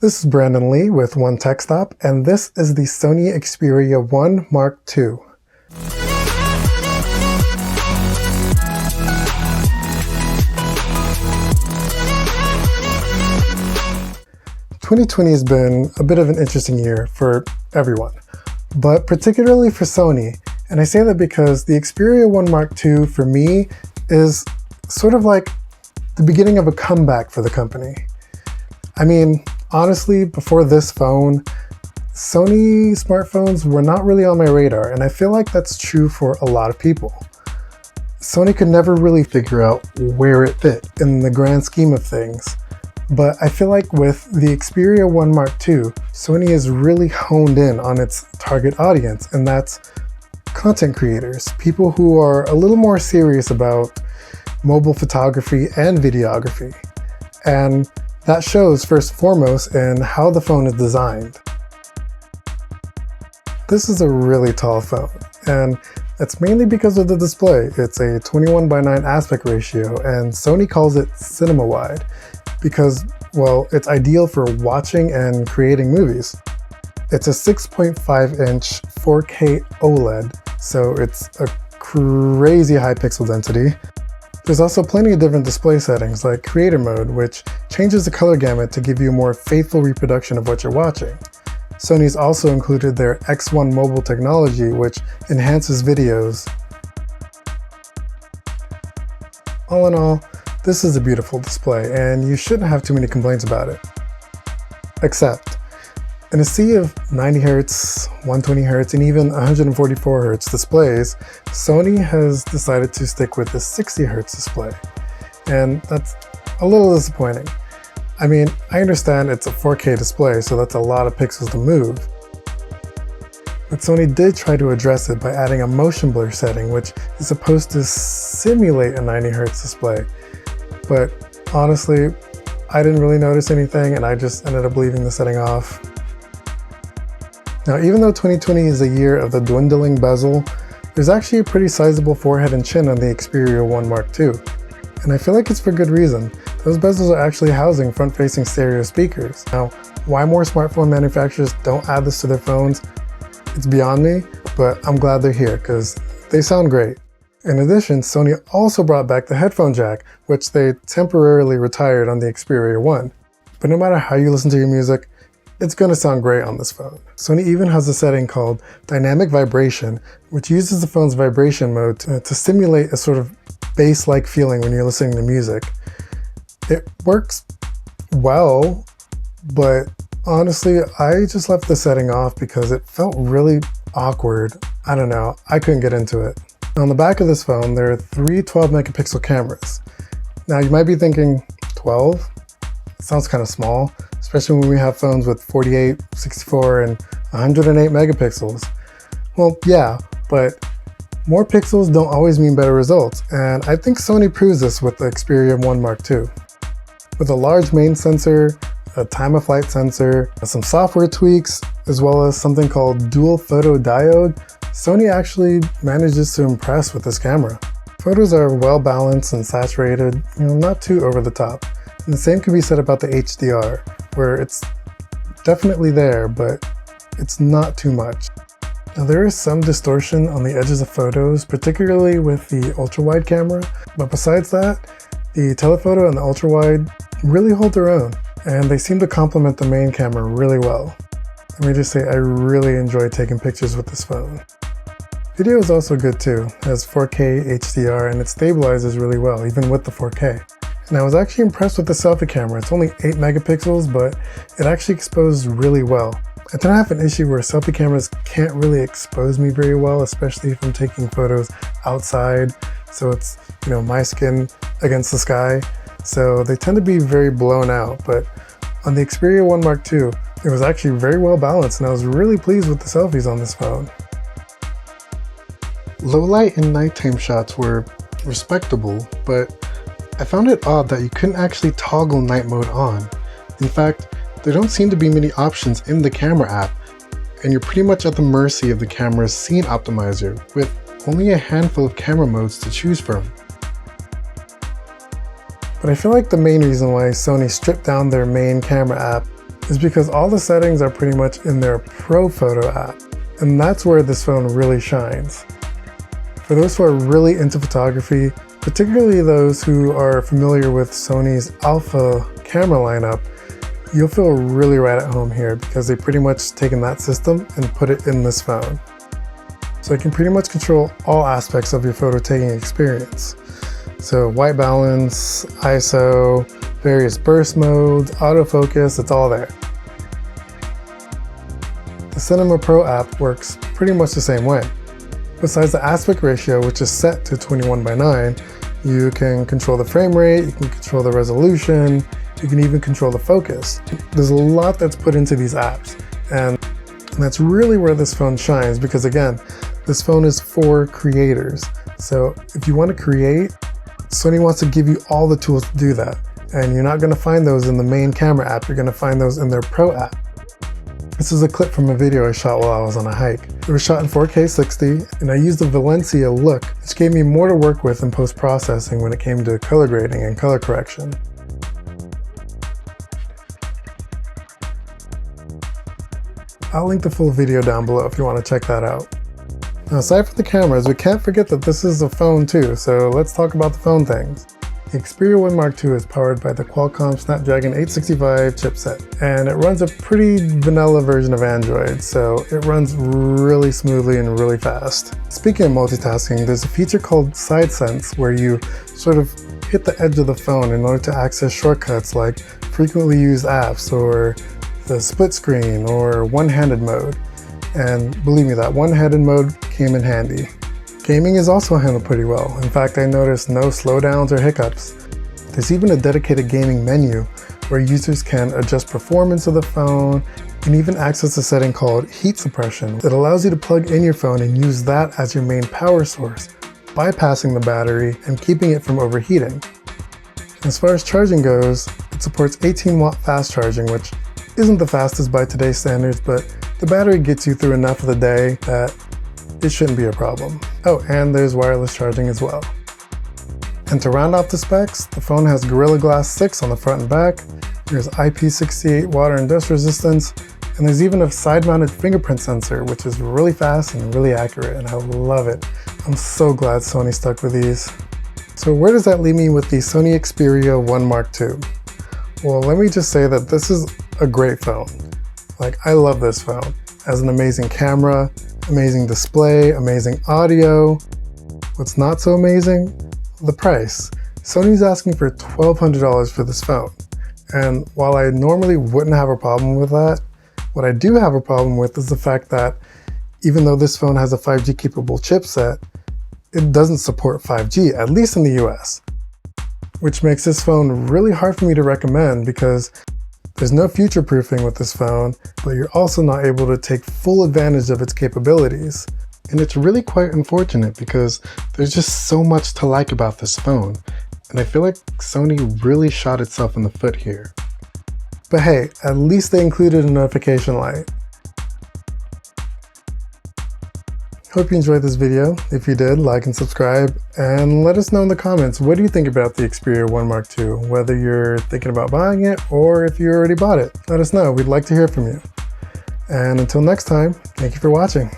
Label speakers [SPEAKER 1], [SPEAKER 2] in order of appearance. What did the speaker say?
[SPEAKER 1] This is Brandon Lee with One Tech Stop, and this is the Sony Xperia 1 Mark II. "2020 has been a bit of an interesting year for everyone, but particularly for Sony, and I say that because the Xperia 1 Mark II for me is sort of like the beginning of a comeback for the company. I mean, honestly, before this phone, Sony smartphones were not really on my radar, and I feel like that's true for a lot of people. Sony could never really figure out where it fit in the grand scheme of things, but I feel like with the Xperia 1 Mark II, Sony has really honed in on its target audience, and that's content creators, people who are a little more serious about mobile photography and videography. And that shows first and foremost in how the phone is designed. This is a really tall phone, and that's mainly because of the display. It's a 21:9 aspect ratio, and Sony calls it cinema wide because, well, it's ideal for watching and creating movies. It's a 6.5-inch 4K OLED, so it's a crazy high pixel density. There's also plenty of different display settings like creator mode, which changes the color gamut to give you a more faithful reproduction of what you're watching. Sony's also included their X1 mobile technology, which enhances videos. All in all, this is a beautiful display, and you shouldn't have too many complaints about it. Except, in a sea of 90Hz, 120Hz, and even 144Hz displays, Sony has decided to stick with the 60Hz display. And that's a little disappointing. I mean, I understand it's a 4K display, so that's a lot of pixels to move. But Sony did try to address it by adding a motion blur setting, which is supposed to simulate a 90Hz display. But honestly, I didn't really notice anything, and I just ended up leaving the setting off. Now, even though 2020 is a year of the dwindling bezel, there's actually a pretty sizable forehead and chin on the Xperia 1 Mark II. And I feel like it's for good reason. Those bezels are actually housing front-facing stereo speakers. Now, why more smartphone manufacturers don't add this to their phones, it's beyond me, but I'm glad they're here because they sound great. In addition, Sony also brought back the headphone jack, which they temporarily retired on the Xperia 1. But no matter how you listen to your music, it's going to sound great on this phone. Sony even has a setting called Dynamic Vibration, which uses the phone's vibration mode to simulate a sort of bass-like feeling when you're listening to music. It works well, but honestly, I just left the setting off because it felt really awkward. I don't know, I couldn't get into it. On the back of this phone, there are three 12-megapixel cameras. Now, you might be thinking, 12? Sounds kind of small, especially when we have phones with 48, 64, and 108 megapixels. Well, yeah, but more pixels don't always mean better results, and I think Sony proves this with the Xperia 1 Mark II. With a large main sensor, a time-of-flight sensor, some software tweaks, as well as something called dual photo diode, Sony actually manages to impress with this camera. Photos are well balanced and saturated, not too over the top. And the same can be said about the HDR, where it's definitely there, but it's not too much. Now, there is some distortion on the edges of photos, particularly with the ultra-wide camera, but besides that, the telephoto and the ultra-wide really hold their own, and they seem to complement the main camera really well. Let me just say, I really enjoy taking pictures with this phone. Video is also good too. It has 4K HDR and it stabilizes really well, even with the 4K. And I was actually impressed with the selfie camera. It's only 8 megapixels, but it actually exposed really well. I tend to have an issue where selfie cameras can't really expose me very well, especially if I'm taking photos outside. So it's, my skin against the sky. So they tend to be very blown out. But on the Xperia 1 Mark II, it was actually very well balanced, and I was really pleased with the selfies on this phone. Low light and nighttime shots were respectable, but I found it odd that you couldn't actually toggle night mode on. In fact, there don't seem to be many options in the camera app, and you're pretty much at the mercy of the camera's scene optimizer, with only a handful of camera modes to choose from. But I feel like the main reason why Sony stripped down their main camera app is because all the settings are pretty much in their Pro Photo app, and that's where this phone really shines. For those who are really into photography, particularly those who are familiar with Sony's Alpha camera lineup, you'll feel really right at home here because they pretty much taken that system and put it in this phone. So it can pretty much control all aspects of your photo taking experience. So white balance, ISO, various burst modes, autofocus, it's all there. The Cinema Pro app works pretty much the same way. Besides the aspect ratio, which is set to 21:9, you can control the frame rate, you can control the resolution, you can even control the focus. There's a lot that's put into these apps, and that's really where this phone shines because, again, this phone is for creators. So if you want to create, Sony wants to give you all the tools to do that. And you're not going to find those in the main camera app, you're going to find those in their Pro app. This is a clip from a video I shot while I was on a hike. It was shot in 4K 60, and I used the Valencia look, which gave me more to work with in post-processing when it came to color grading and color correction. I'll link the full video down below if you want to check that out. Now, aside from the cameras, we can't forget that this is a phone too, so let's talk about the phone things. The Xperia 1 Mark II is powered by the Qualcomm Snapdragon 865 chipset, and it runs a pretty vanilla version of Android, so it runs really smoothly and really fast. Speaking of multitasking, there's a feature called Side Sense where you sort of hit the edge of the phone in order to access shortcuts like frequently used apps or the split screen or one-handed mode. And believe me, that one-handed mode came in handy. Gaming is also handled pretty well. In fact, I noticed no slowdowns or hiccups. There's even a dedicated gaming menu where users can adjust performance of the phone and even access a setting called heat suppression that allows you to plug in your phone and use that as your main power source, bypassing the battery and keeping it from overheating. As far as charging goes, it supports 18-watt fast charging, which isn't the fastest by today's standards, but the battery gets you through enough of the day that it shouldn't be a problem. Oh, and there's wireless charging as well. And to round off the specs, the phone has Gorilla Glass 6 on the front and back, there's IP68 water and dust resistance, and there's even a side-mounted fingerprint sensor, which is really fast and really accurate, and I love it. I'm so glad Sony stuck with these. So where does that leave me with the Sony Xperia 1 Mark II? Well, let me just say that this is a great phone. Like, I love this phone. It has an amazing camera, amazing display, amazing audio. What's not so amazing? The price. Sony's asking for $1,200 for this phone. And while I normally wouldn't have a problem with that, what I do have a problem with is the fact that even though this phone has a 5G capable chipset, it doesn't support 5G, at least in the US. Which makes this phone really hard for me to recommend because there's no future-proofing with this phone, but you're also not able to take full advantage of its capabilities. And it's really quite unfortunate because there's just so much to like about this phone, and I feel like Sony really shot itself in the foot here. But hey, at least they included a notification light. Hope you enjoyed this video. If you did, like and subscribe, and let us know in the comments, what do you think about the Xperia 1 Mark II? Whether you're thinking about buying it or if you already bought it. Let us know, we'd like to hear from you. And until next time, thank you for watching.